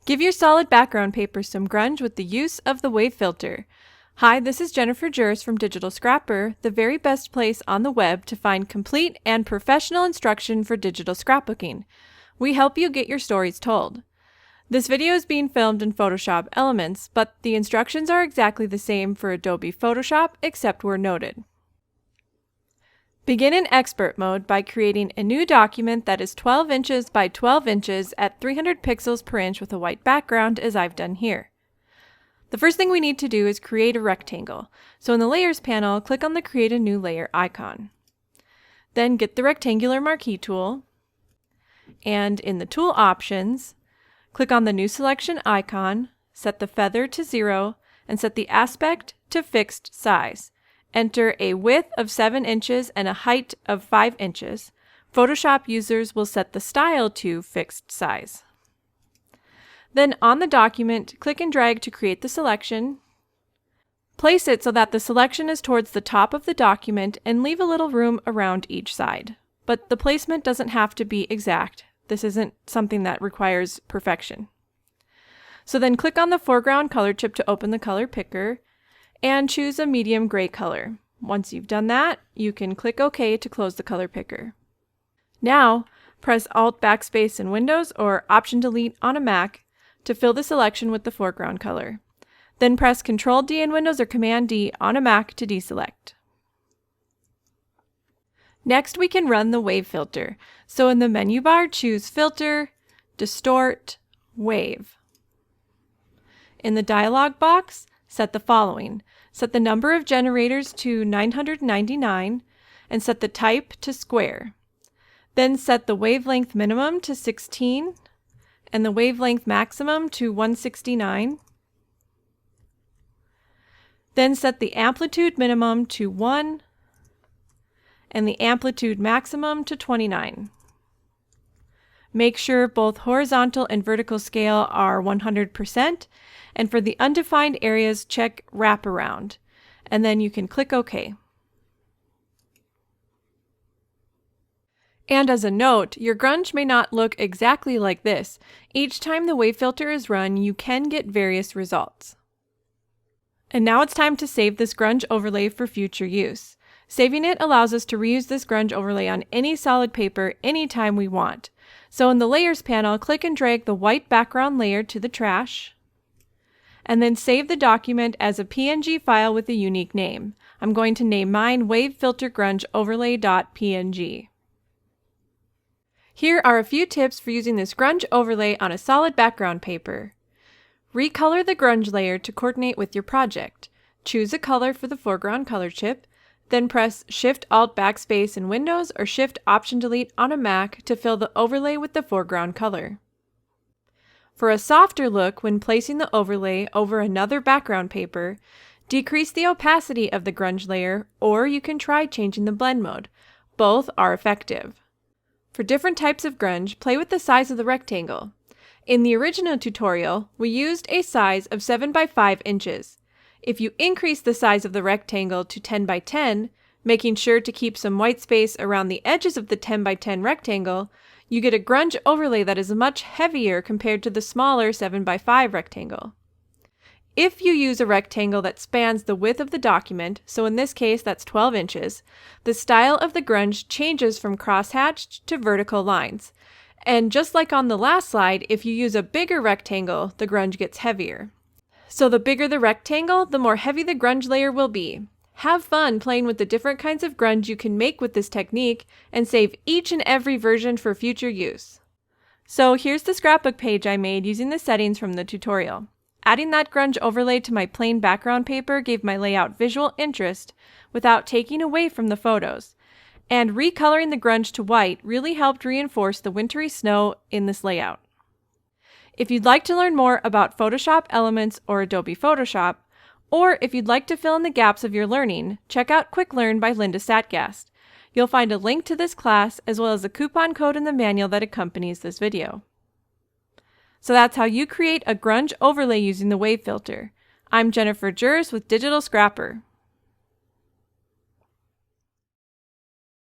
Give your solid background paper some grunge with the use of the wave filter. Hi, this is Jennifer Jers from Digital Scrapper, the very best place on the web to find complete and professional instruction for digital scrapbooking. We help you get your stories told. This video is being filmed in Photoshop Elements, but the instructions are exactly the same for Adobe Photoshop except where noted. Begin in expert mode by creating a new document that is 12 inches by 12 inches at 300 pixels per inch with a white background, as I've done here. The first thing we need to do is create a rectangle. So in the Layers panel, click on the Create a New Layer icon. Then get the Rectangular Marquee tool, and in the Tool Options, click on the New Selection icon, set the feather to 0, and set the aspect to fixed size. Enter a width of 7 inches and a height of 5 inches. Photoshop users will set the style to fixed size. Then on the document, click and drag to create the selection. Place it so that the selection is towards the top of the document and leave a little room around each side. But the placement doesn't have to be exact. This isn't something that requires perfection. So then click on the foreground color chip to open the color picker and choose a medium gray color. Once you've done that, you can click OK to close the color picker. Now, press Alt Backspace in Windows or Option Delete on a Mac to fill the selection with the foreground color. Then press Ctrl D in Windows or Command D on a Mac to deselect. Next, we can run the wave filter. So in the menu bar, choose Filter, Distort, Wave. In the dialog box, set the following. Set the number of generators to 999 and set the type to square. Then set the wavelength minimum to 16 and the wavelength maximum to 169. Then set the amplitude minimum to 1 and the amplitude maximum to 29. Make sure both horizontal and vertical scale are 100%, and for the undefined areas, check Wraparound, and then you can click OK. And as a note, your grunge may not look exactly like this. Each time the wave filter is run, you can get various results. And now it's time to save this grunge overlay for future use. Saving it allows us to reuse this grunge overlay on any solid paper anytime we want. So in the Layers panel, click and drag the white background layer to the trash, and then save the document as a PNG file with a unique name. I'm going to name mine Wave Filter Grunge Overlay.png. Here are a few tips for using this grunge overlay on a solid background paper. Recolor the grunge layer to coordinate with your project. Choose a color for the foreground color chip, then press Shift-Alt-Backspace in Windows or Shift-Option-Delete on a Mac to fill the overlay with the foreground color. For a softer look when placing the overlay over another background paper, decrease the opacity of the grunge layer, or you can try changing the blend mode. Both are effective. For different types of grunge, play with the size of the rectangle. In the original tutorial, we used a size of 7 by 5 inches. If you increase the size of the rectangle to 10 by 10, making sure to keep some white space around the edges of the 10 by 10 rectangle, you get a grunge overlay that is much heavier compared to the smaller 7 by 5 rectangle. If you use a rectangle that spans the width of the document, so in this case that's 12 inches, the style of the grunge changes from crosshatched to vertical lines. And just like on the last slide, if you use a bigger rectangle, the grunge gets heavier. So the bigger the rectangle, the more heavy the grunge layer will be. Have fun playing with the different kinds of grunge you can make with this technique and save each and every version for future use. So here's the scrapbook page I made using the settings from the tutorial. Adding that grunge overlay to my plain background paper gave my layout visual interest without taking away from the photos. And recoloring the grunge to white really helped reinforce the wintry snow in this layout. If you'd like to learn more about Photoshop Elements or Adobe Photoshop, or if you'd like to fill in the gaps of your learning, check out Quick Learn by Linda Satgast. You'll find a link to this class as well as a coupon code in the manual that accompanies this video. So that's how you create a grunge overlay using the wave filter. I'm Jennifer Jers with Digital Scrapper.